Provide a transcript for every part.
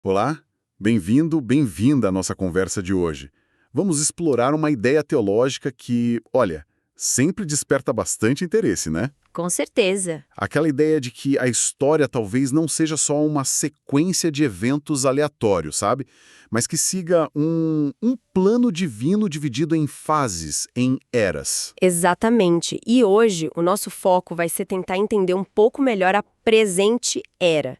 Olá, bem-vindo, bem-vinda à nossa conversa de hoje. Vamos explorar uma ideia teológica que, olha, sempre desperta bastante interesse, né? Com certeza. Aquela ideia de que a história talvez não seja só uma sequência de eventos aleatórios, sabe? Mas que siga um plano divino dividido em fases, em eras. Exatamente. E hoje o nosso foco vai ser tentar entender um pouco melhor a presente era.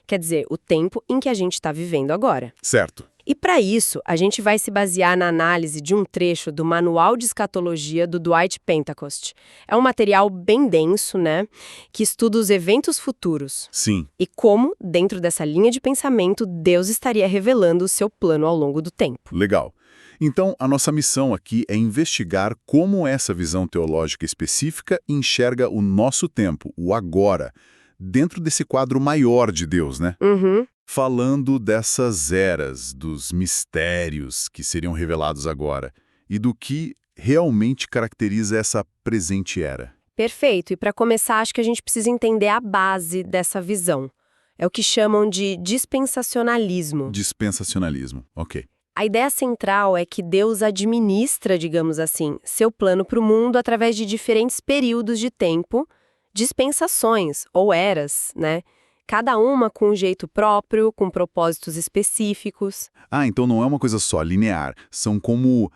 Quer dizer, o tempo em que a gente está vivendo agora. Certo. E para isso, a gente vai se basear na análise de um trecho do Manual de Escatologia do Dwight Pentecost. É um material bem denso, né? Que estuda os eventos futuros. Sim. E como, dentro dessa linha de pensamento, Deus estaria revelando o seu plano ao longo do tempo. Legal. Então, a nossa missão aqui é investigar como essa visão teológica específica enxerga o nosso tempo, o agora, dentro desse quadro maior de Deus, né? Uhum. Falando dessas eras, dos mistérios que seriam revelados agora e do que realmente caracteriza essa presente era. Perfeito. E para começar, acho que a gente precisa entender a base dessa visão. É o que chamam de dispensacionalismo. Dispensacionalismo, ok. A ideia central é que Deus administra, digamos assim, seu plano para o mundo através de diferentes períodos de tempo, dispensações ou eras, né? Cada uma com um jeito próprio, com propósitos específicos. Ah, então não é uma coisa só, linear. São como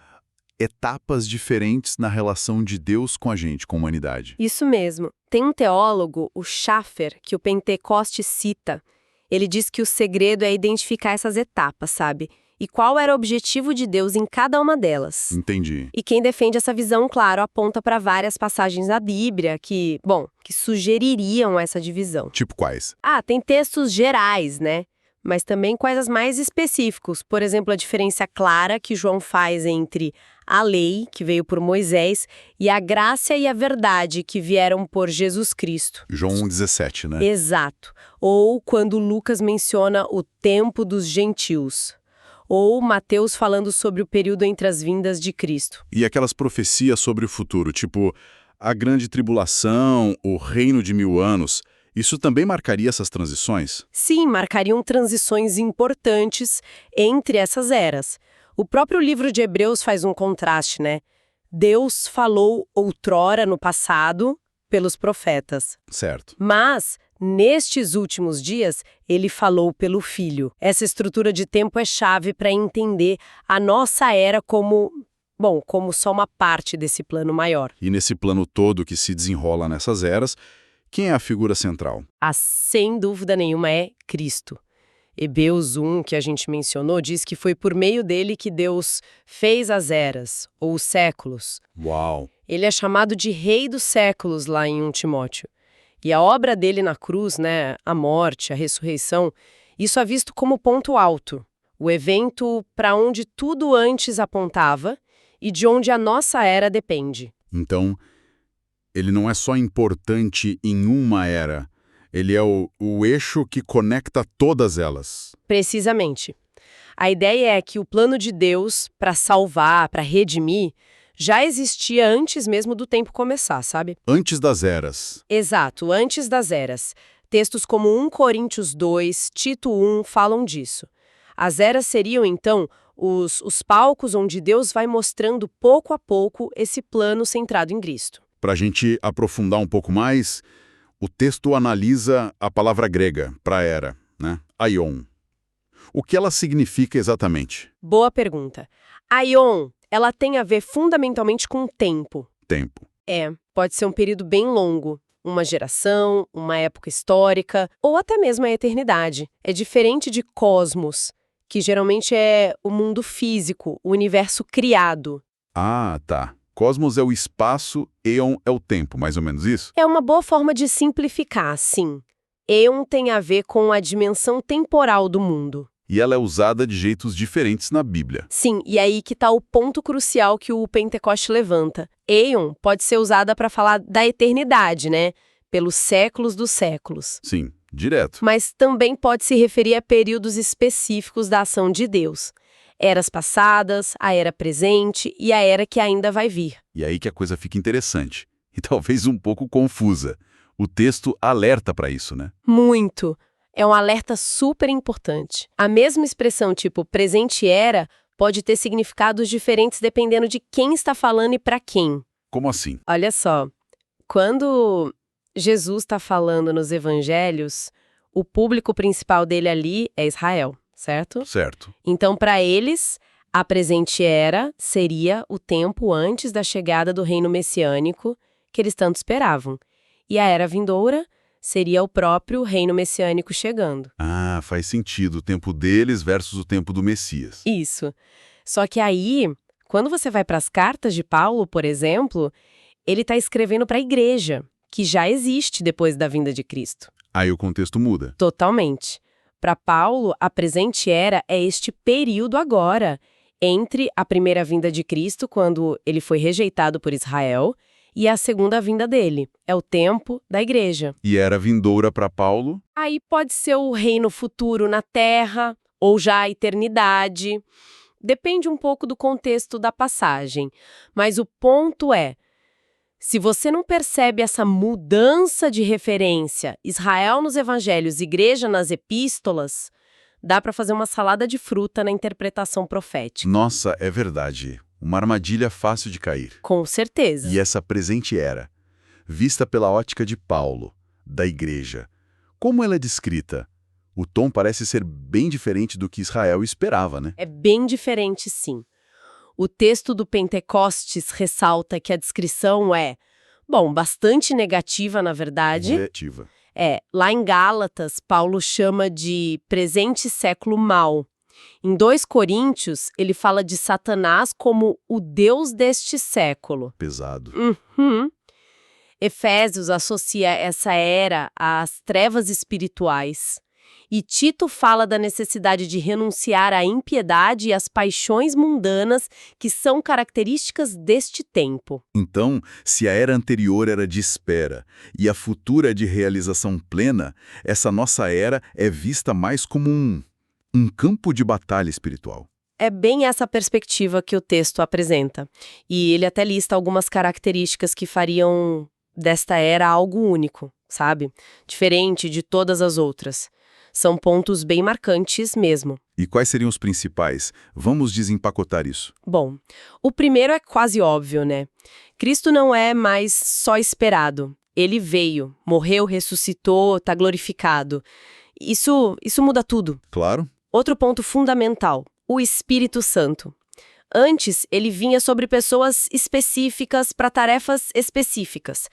etapas diferentes na relação de Deus com a gente, com a humanidade. Isso mesmo. Tem um teólogo, o Schaffer, que o Pentecoste cita. Ele diz que o segredo é identificar essas etapas, sabe? E qual era o objetivo de Deus em cada uma delas. Entendi. E quem defende essa visão, claro, aponta para várias passagens da Bíblia que sugeririam essa divisão. Tipo quais? Tem textos gerais, né? Mas também coisas mais específicos. Por exemplo, a diferença clara que João faz entre a lei, que veio por Moisés, e a graça e a verdade, que vieram por Jesus Cristo. João 1,17, né? Exato. Ou quando Lucas menciona o tempo dos gentios. Ou Mateus falando sobre o período entre as vindas de Cristo. E aquelas profecias sobre o futuro, tipo a grande tribulação, o reino de 1000 anos, isso também marcaria essas transições? Sim, marcariam transições importantes entre essas eras. O próprio livro de Hebreus faz um contraste, né? Deus falou outrora no passado pelos profetas. Certo. Mas, nestes últimos dias, ele falou pelo Filho. Essa estrutura de tempo é chave para entender a nossa era como só uma parte desse plano maior. E nesse plano todo que se desenrola nessas eras, quem é a figura central? Sem dúvida nenhuma, é Cristo. Hebreus 1, que a gente mencionou, diz que foi por meio dele que Deus fez as eras, ou os séculos. Uau! Ele é chamado de Rei dos séculos lá em 1 Timóteo. E a obra dele na cruz, né, a morte, a ressurreição, isso é visto como ponto alto. O evento para onde tudo antes apontava e de onde a nossa era depende. Então, ele não é só importante em uma era, ele é o eixo que conecta todas elas. Precisamente. A ideia é que o plano de Deus para salvar, para redimir, já existia antes mesmo do tempo começar, sabe? Antes das eras. Exato, antes das eras. Textos como 1 Coríntios 2, Tito 1 falam disso. As eras seriam, então, os palcos onde Deus vai mostrando pouco a pouco esse plano centrado em Cristo. Para a gente aprofundar um pouco mais, o texto analisa a palavra grega para era, né? Aion. O que ela significa exatamente? Boa pergunta. Aion, ela tem a ver fundamentalmente com tempo. Tempo. Pode ser um período bem longo, uma geração, uma época histórica, ou até mesmo a eternidade. É diferente de cosmos, que geralmente é o mundo físico, o universo criado. Ah, tá. Cosmos é o espaço, Eon é o tempo, mais ou menos isso? É uma boa forma de simplificar, sim. Eon tem a ver com a dimensão temporal do mundo. E ela é usada de jeitos diferentes na Bíblia. Sim, e aí que está o ponto crucial que o Pentecoste levanta. Eon pode ser usada para falar da eternidade, né? Pelos séculos dos séculos. Sim, direto. Mas também pode se referir a períodos específicos da ação de Deus. Eras passadas, a era presente e a era que ainda vai vir. E aí que a coisa fica interessante. E talvez um pouco confusa. O texto alerta para isso, né? Muito. É um alerta super importante. A mesma expressão tipo presente era pode ter significados diferentes dependendo de quem está falando e para quem. Como assim? Olha só, quando Jesus está falando nos evangelhos, o público principal dele ali é Israel, certo? Certo. Então, para eles, a presente era seria o tempo antes da chegada do reino messiânico que eles tanto esperavam. E a era vindoura seria o próprio reino messiânico chegando. Ah, faz sentido. O tempo deles versus o tempo do Messias. Isso. Só que aí, quando você vai para as cartas de Paulo, por exemplo, ele está escrevendo para a igreja, que já existe depois da vinda de Cristo. Aí o contexto muda. Totalmente. Para Paulo, a presente era é este período agora, entre a primeira vinda de Cristo, quando ele foi rejeitado por Israel, e a segunda vinda dele. É o tempo da igreja. E era vindoura para Paulo? Aí pode ser o reino futuro na terra, ou já a eternidade. Depende um pouco do contexto da passagem. Mas o ponto é, se você não percebe essa mudança de referência, Israel nos evangelhos, igreja nas epístolas, dá para fazer uma salada de fruta na interpretação profética. Nossa, é verdade. Uma armadilha fácil de cair. Com certeza. E essa presente era, vista pela ótica de Paulo, da igreja. Como ela é descrita? O tom parece ser bem diferente do que Israel esperava, né? É bem diferente, sim. O texto do Pentecostes ressalta que a descrição é, bastante negativa, na verdade. Negativa. Lá em Gálatas, Paulo chama de presente século mau. Em 2 Coríntios, ele fala de Satanás como o Deus deste século. Pesado. Efésios associa essa era às trevas espirituais. E Tito fala da necessidade de renunciar à impiedade e às paixões mundanas que são características deste tempo. Então, se a era anterior era de espera e a futura é de realização plena, essa nossa era é vista mais como um campo de batalha espiritual. É bem essa perspectiva que o texto apresenta. E ele até lista algumas características que fariam desta era algo único, sabe? Diferente de todas as outras. São pontos bem marcantes mesmo. E quais seriam os principais? Vamos desempacotar isso. Bom, o primeiro é quase óbvio, né? Cristo não é mais só esperado. Ele veio, morreu, ressuscitou, está glorificado. Isso muda tudo. Claro. Outro ponto fundamental, o Espírito Santo. Antes, ele vinha sobre pessoas específicas para tarefas específicas.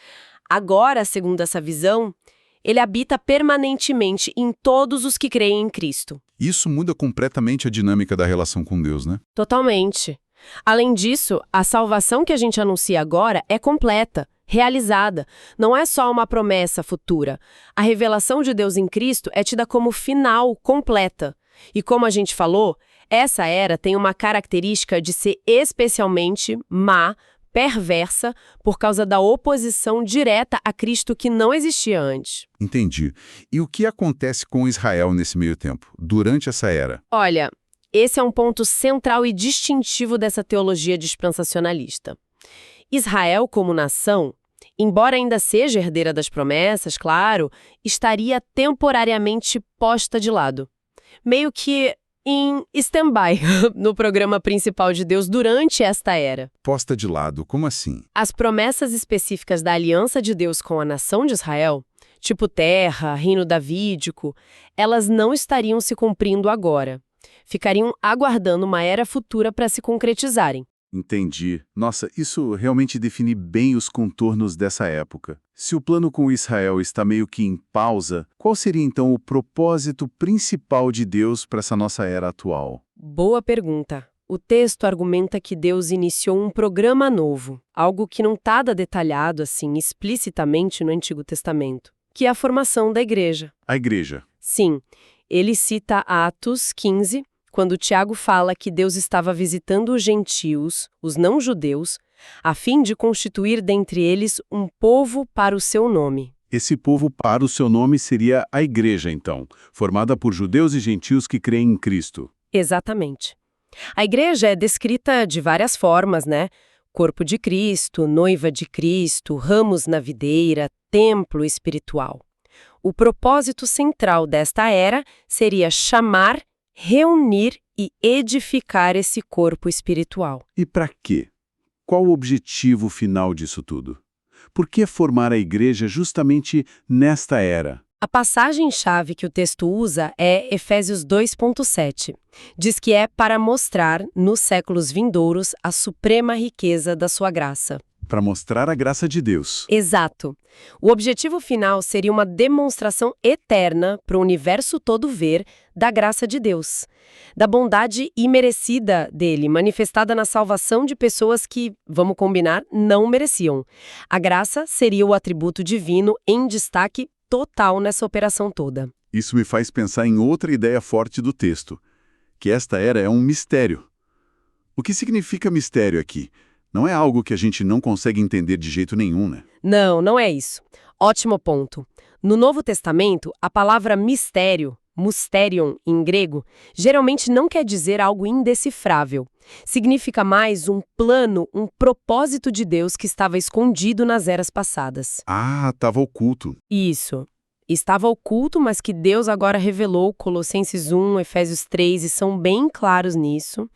Agora, segundo essa visão, ele habita permanentemente em todos os que creem em Cristo. Isso muda completamente a dinâmica da relação com Deus, né? Totalmente. Além disso, a salvação que a gente anuncia agora é completa, realizada. Não é só uma promessa futura. A revelação de Deus em Cristo é tida como final, completa. E como a gente falou, essa era tem uma característica de ser especialmente má, perversa, por causa da oposição direta a Cristo que não existia antes. Entendi. E o que acontece com Israel nesse meio tempo, durante essa era? Olha, esse é um ponto central e distintivo dessa teologia dispensacionalista. Israel, como nação, embora ainda seja herdeira das promessas, claro, estaria temporariamente posta de lado. Meio que em stand-by no programa principal de Deus durante esta era. Posta de lado, como assim? As promessas específicas da aliança de Deus com a nação de Israel, tipo terra, reino davídico, elas não estariam se cumprindo agora. Ficariam aguardando uma era futura para se concretizarem. Entendi. Nossa, isso realmente define bem os contornos dessa época. Se o plano com Israel está meio que em pausa, qual seria então o propósito principal de Deus para essa nossa era atual? Boa pergunta. O texto argumenta que Deus iniciou um programa novo, algo que não está detalhado assim explicitamente no Antigo Testamento, que é a formação da igreja. A igreja. Sim, ele cita Atos 15, quando Tiago fala que Deus estava visitando os gentios, os não-judeus, a fim de constituir dentre eles um povo para o seu nome. Esse povo para o seu nome seria a igreja, então, formada por judeus e gentios que creem em Cristo. Exatamente. A igreja é descrita de várias formas, né? Corpo de Cristo, noiva de Cristo, ramos na videira, templo espiritual. O propósito central desta era seria chamar, reunir e edificar esse corpo espiritual. E para quê? Qual o objetivo final disso tudo? Por que formar a igreja justamente nesta era? A passagem-chave que o texto usa é Efésios 2,7. Diz que é para mostrar, nos séculos vindouros, a suprema riqueza da sua graça. Para mostrar a graça de Deus. Exato. O objetivo final seria uma demonstração eterna para o universo todo ver da graça de Deus, da bondade imerecida dele, manifestada na salvação de pessoas que, vamos combinar, não mereciam. A graça seria o atributo divino em destaque total nessa operação toda. Isso me faz pensar em outra ideia forte do texto, que esta era é um mistério. O que significa mistério aqui? Não é algo que a gente não consegue entender de jeito nenhum, né? Não, não é isso. Ótimo ponto. No Novo Testamento, a palavra mistério, mysterion em grego, geralmente não quer dizer algo indecifrável. Significa mais um plano, um propósito de Deus que estava escondido nas eras passadas. Ah, estava oculto. Isso. Estava oculto, mas que Deus agora revelou. Colossenses 1, Efésios 3, e são bem claros nisso.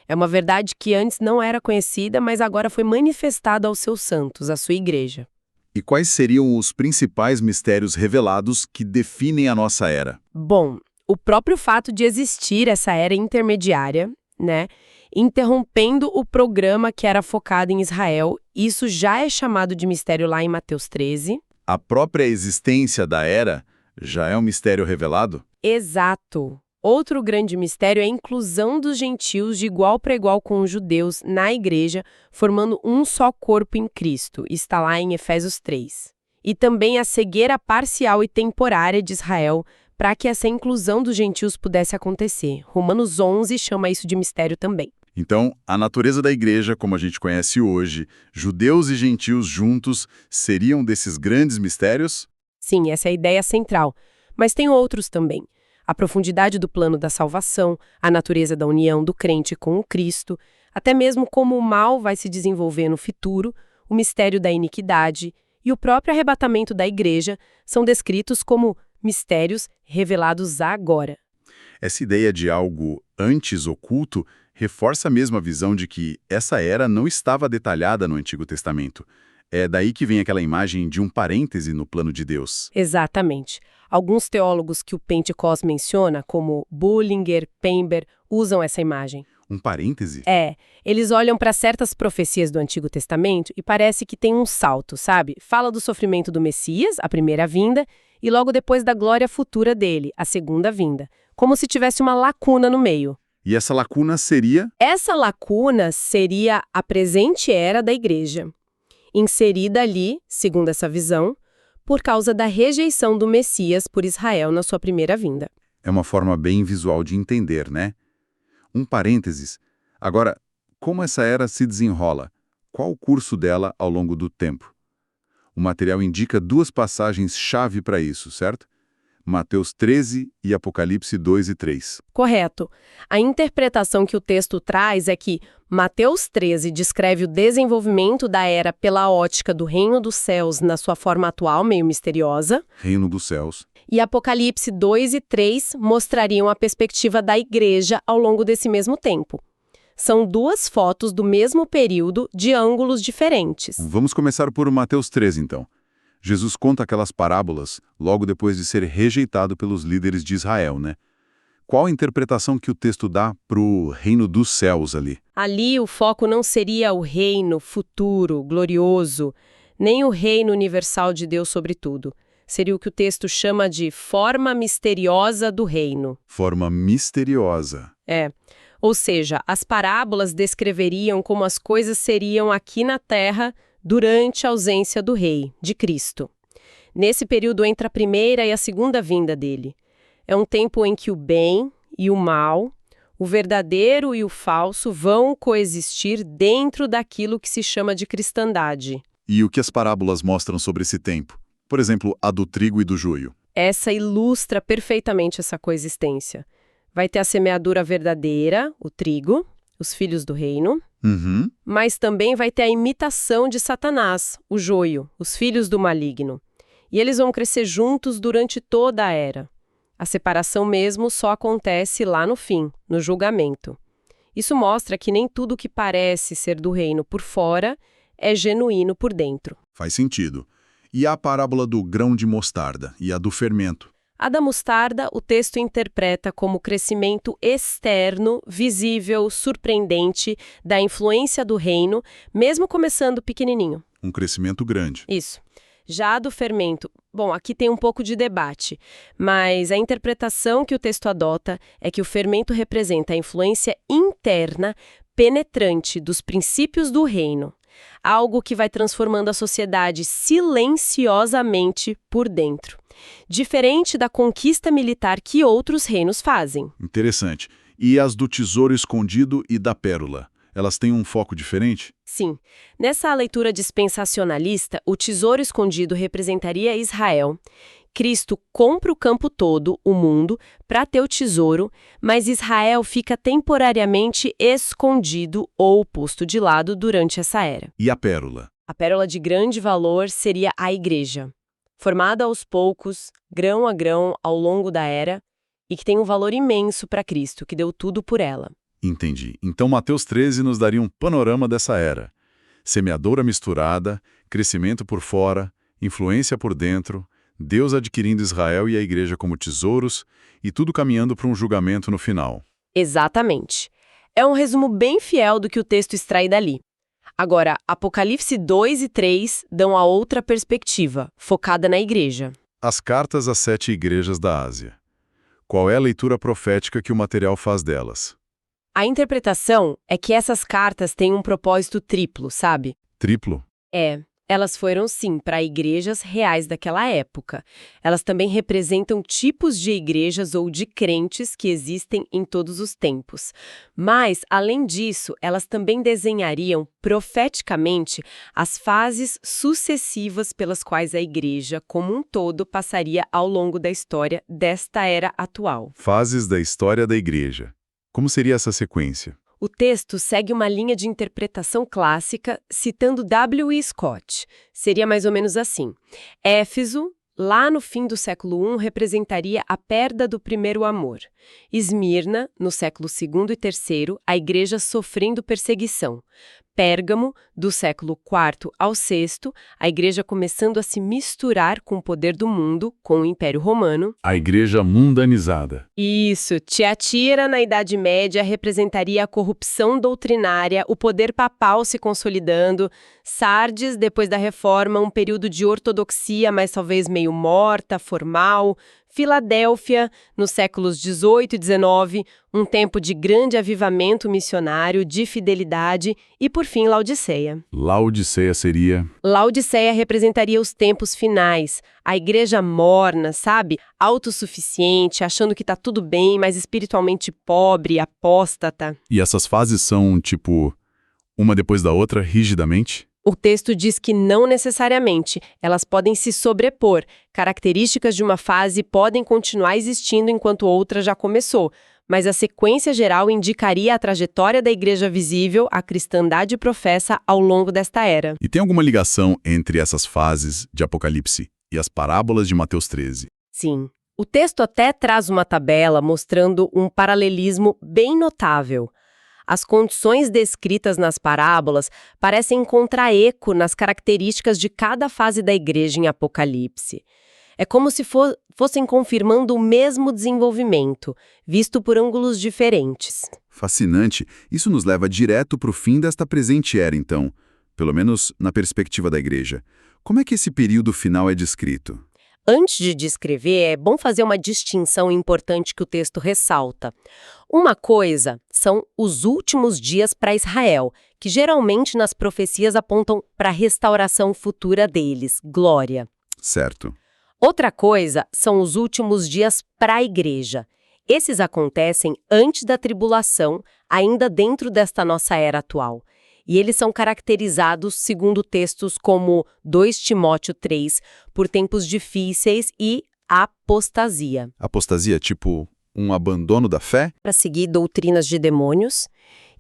É uma verdade que antes não era conhecida, mas agora foi manifestada aos seus santos, à sua igreja. E quais seriam os principais mistérios revelados que definem a nossa era? Bom, o próprio fato de existir essa era intermediária, né, interrompendo o programa que era focado em Israel, isso já é chamado de mistério lá em Mateus 13. A própria existência da era já é um mistério revelado? Exato. Outro grande mistério é a inclusão dos gentios de igual para igual com os judeus na igreja, formando um só corpo em Cristo. Está lá em Efésios 3. E também a cegueira parcial e temporária de Israel para que essa inclusão dos gentios pudesse acontecer. Romanos 11 chama isso de mistério também. Então, a natureza da igreja, como a gente conhece hoje, judeus e gentios juntos, seriam desses grandes mistérios? Sim, essa é a ideia central. Mas tem outros também. A profundidade do plano da salvação, a natureza da união do crente com o Cristo, até mesmo como o mal vai se desenvolver no futuro, o mistério da iniquidade e o próprio arrebatamento da igreja são descritos como mistérios revelados agora. Essa ideia de algo antes oculto reforça mesmo a visão de que essa era não estava detalhada no Antigo Testamento. É daí que vem aquela imagem de um parêntese no plano de Deus. Exatamente. Alguns teólogos que o Pentecost menciona, como Bullinger, Pember, usam essa imagem. Um parêntese? Eles olham para certas profecias do Antigo Testamento e parece que tem um salto, sabe? Fala do sofrimento do Messias, a primeira vinda, e logo depois da glória futura dele, a segunda vinda. Como se tivesse uma lacuna no meio. E essa lacuna seria? Essa lacuna seria a presente era da igreja, inserida ali, segundo essa visão, por causa da rejeição do Messias por Israel na sua primeira vinda. É uma forma bem visual de entender, né? Um parênteses. Agora, como essa era se desenrola? Qual o curso dela ao longo do tempo? O material indica duas passagens-chave para isso, certo? Mateus 13 e Apocalipse 2 e 3. Correto. A interpretação que o texto traz é que Mateus 13 descreve o desenvolvimento da era pela ótica do reino dos céus na sua forma atual, meio misteriosa. Reino dos céus. E Apocalipse 2 e 3 mostrariam a perspectiva da igreja ao longo desse mesmo tempo. São duas fotos do mesmo período de ângulos diferentes. Vamos começar por Mateus 13, então. Jesus conta aquelas parábolas logo depois de ser rejeitado pelos líderes de Israel, né? Qual a interpretação que o texto dá para o reino dos céus ali? Ali o foco não seria o reino futuro, glorioso, nem o reino universal de Deus sobre tudo. Seria o que o texto chama de forma misteriosa do reino. Forma misteriosa. Ou seja, as parábolas descreveriam como as coisas seriam aqui na terra durante a ausência do rei, de Cristo. Nesse período entra a primeira e a segunda vinda dele. É um tempo em que o bem e o mal, o verdadeiro e o falso vão coexistir dentro daquilo que se chama de cristandade. E o que as parábolas mostram sobre esse tempo? Por exemplo, a do trigo e do joio. Essa ilustra perfeitamente essa coexistência. Vai ter a semeadura verdadeira, o trigo, os filhos do reino, mas também vai ter a imitação de Satanás, o joio, os filhos do maligno. E eles vão crescer juntos durante toda a era. A separação mesmo só acontece lá no fim, no julgamento. Isso mostra que nem tudo que parece ser do reino por fora é genuíno por dentro. Faz sentido. E a parábola do grão de mostarda e a do fermento? A da mostarda, o texto interpreta como crescimento externo, visível, surpreendente, da influência do reino, mesmo começando pequenininho. Um crescimento grande. Isso. Já a do fermento, bom, aqui tem um pouco de debate, mas a interpretação que o texto adota é que o fermento representa a influência interna, penetrante dos princípios do reino. Algo que vai transformando a sociedade silenciosamente por dentro. Diferente da conquista militar que outros reinos fazem. Interessante. E as do tesouro escondido e da pérola? Elas têm um foco diferente? Sim. Nessa leitura dispensacionalista, o tesouro escondido representaria Israel. Cristo compra o campo todo, o mundo, para ter o tesouro, mas Israel fica temporariamente escondido ou posto de lado durante essa era. E a pérola? A pérola de grande valor seria a igreja, formada aos poucos, grão a grão, ao longo da era, e que tem um valor imenso para Cristo, que deu tudo por ela. Entendi. Então Mateus 13 nos daria um panorama dessa era. Semeadora misturada, crescimento por fora, influência por dentro, Deus adquirindo Israel e a igreja como tesouros, e tudo caminhando para um julgamento no final. Exatamente. É um resumo bem fiel do que o texto extrai dali. Agora, Apocalipse 2 e 3 dão a outra perspectiva, focada na igreja. As cartas às 7 igrejas da Ásia. Qual é a leitura profética que o material faz delas? A interpretação é que essas cartas têm um propósito triplo, sabe? Triplo? Elas foram sim para igrejas reais daquela época. Elas também representam tipos de igrejas ou de crentes que existem em todos os tempos. Mas, além disso, elas também desenhariam profeticamente as fases sucessivas pelas quais a igreja, como um todo, passaria ao longo da história desta era atual. Fases da história da igreja. Como seria essa sequência? O texto segue uma linha de interpretação clássica, citando W.E. Scott. Seria mais ou menos assim. Éfeso, lá no fim do século I, representaria a perda do primeiro amor. Esmirna, no século II e III, a igreja sofrendo perseguição. Pérgamo, do século IV ao VI, a igreja começando a se misturar com o poder do mundo, com o Império Romano. A igreja mundanizada. Isso, Tiatira, na Idade Média, representaria a corrupção doutrinária, o poder papal se consolidando. Sardes, depois da Reforma, um período de ortodoxia, mas talvez meio morta, formal. Filadélfia, nos séculos XVIII e XIX, um tempo de grande avivamento missionário, de fidelidade, e, por fim, Laodiceia. Laodiceia seria? Laodiceia representaria os tempos finais, a igreja morna, sabe? Autossuficiente, achando que tá tudo bem, mas espiritualmente pobre, apóstata. E essas fases são, tipo, uma depois da outra, rigidamente? O texto diz que não necessariamente, elas podem se sobrepor. Características de uma fase podem continuar existindo enquanto outra já começou, mas a sequência geral indicaria a trajetória da igreja visível, a cristandade professa ao longo desta era. E tem alguma ligação entre essas fases de Apocalipse e as parábolas de Mateus 13? Sim. O texto até traz uma tabela mostrando um paralelismo bem notável. As condições descritas nas parábolas parecem encontrar eco nas características de cada fase da igreja em Apocalipse. É como se fossem confirmando o mesmo desenvolvimento, visto por ângulos diferentes. Fascinante. Isso nos leva direto para o fim desta presente era, então, pelo menos na perspectiva da igreja. Como é que esse período final é descrito? Antes de descrever, é bom fazer uma distinção importante que o texto ressalta. Uma coisa são os últimos dias para Israel, que geralmente nas profecias apontam para a restauração futura deles, glória. Certo. Outra coisa são os últimos dias para a igreja. Esses acontecem antes da tribulação, ainda dentro desta nossa era atual. E eles são caracterizados, segundo textos como 2 Timóteo 3, por tempos difíceis e apostasia. Apostasia, tipo um abandono da fé? Para seguir doutrinas de demônios.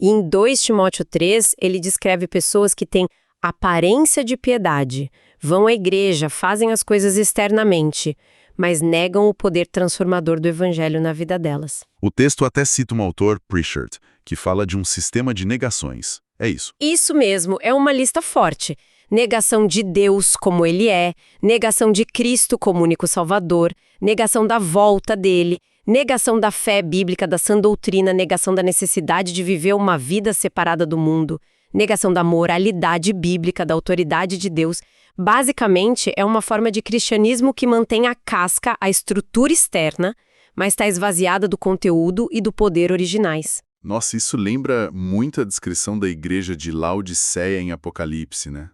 E em 2 Timóteo 3, ele descreve pessoas que têm aparência de piedade, vão à igreja, fazem as coisas externamente, mas negam o poder transformador do evangelho na vida delas. O texto até cita um autor, Pritchard, que fala de um sistema de negações. É isso. Isso mesmo, é uma lista forte. Negação de Deus como ele é, negação de Cristo como único Salvador, negação da volta dele, negação da fé bíblica, da sã doutrina, negação da necessidade de viver uma vida separada do mundo, negação da moralidade bíblica, da autoridade de Deus. Basicamente, é uma forma de cristianismo que mantém a casca, a estrutura externa, mas está esvaziada do conteúdo e do poder originais. Nossa, isso lembra muito a descrição da igreja de Laodiceia em Apocalipse, né?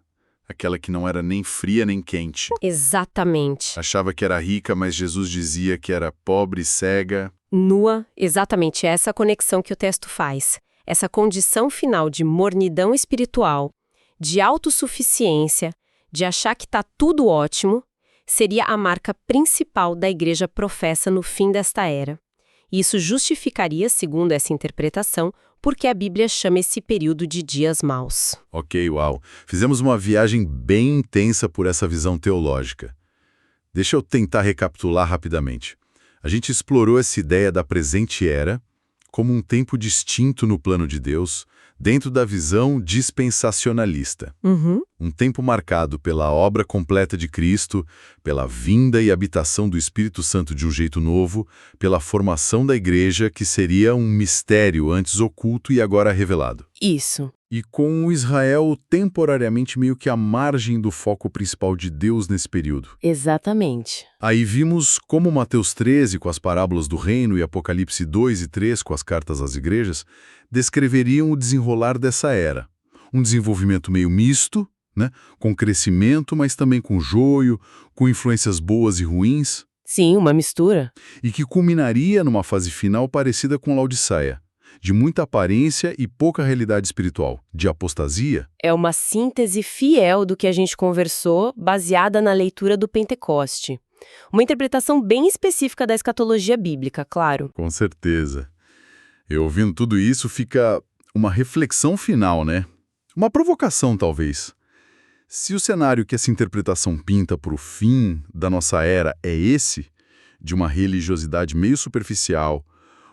Aquela que não era nem fria nem quente. Exatamente. Achava que era rica, mas Jesus dizia que era pobre, cega. Nua, exatamente essa conexão que o texto faz. Essa condição final de mornidão espiritual, de autossuficiência, de achar que está tudo ótimo, seria a marca principal da igreja professa no fim desta era. Isso justificaria, segundo essa interpretação, porque a Bíblia chama esse período de dias maus. Ok, uau. Fizemos uma viagem bem intensa por essa visão teológica. Deixa eu tentar recapitular rapidamente. A gente explorou essa ideia da presente era como um tempo distinto no plano de Deus, dentro da visão dispensacionalista. Um tempo marcado pela obra completa de Cristo, pela vinda e habitação do Espírito Santo de um jeito novo, pela formação da igreja, que seria um mistério antes oculto e agora revelado. Isso. E com o Israel temporariamente meio que à margem do foco principal de Deus nesse período. Exatamente. Aí vimos como Mateus 13, com as parábolas do reino, e Apocalipse 2 e 3, com as cartas às igrejas, descreveriam o desenrolar dessa era. Um desenvolvimento meio misto, né? Com crescimento, mas também com joio, com influências boas e ruins. Sim, uma mistura. E que culminaria numa fase final parecida com Laodiceia, de muita aparência e pouca realidade espiritual, de apostasia. É uma síntese fiel do que a gente conversou, baseada na leitura do Pentecoste. Uma interpretação bem específica da escatologia bíblica, claro. Com certeza. Eu ouvindo tudo isso, fica uma reflexão final, né? Uma provocação, talvez. Se o cenário que essa interpretação pinta para o fim da nossa era é esse, de uma religiosidade meio superficial,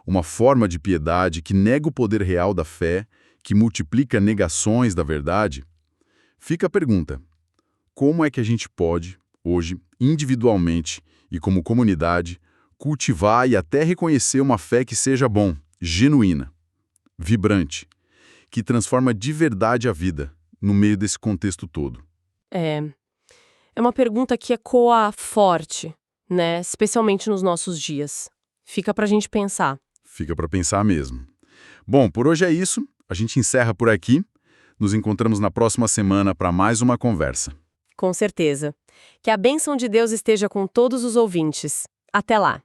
uma forma de piedade que nega o poder real da fé, que multiplica negações da verdade, fica a pergunta: como é que a gente pode, hoje, individualmente e como comunidade, cultivar e até reconhecer uma fé que seja bom, genuína, vibrante, que transforma de verdade a vida no meio desse contexto todo? É uma pergunta que ecoa forte, né? Especialmente nos nossos dias. Fica pra gente pensar. Fica para pensar mesmo. Bom, por hoje é isso. A gente encerra por aqui. Nos encontramos na próxima semana para mais uma conversa. Com certeza. Que a bênção de Deus esteja com todos os ouvintes. Até lá!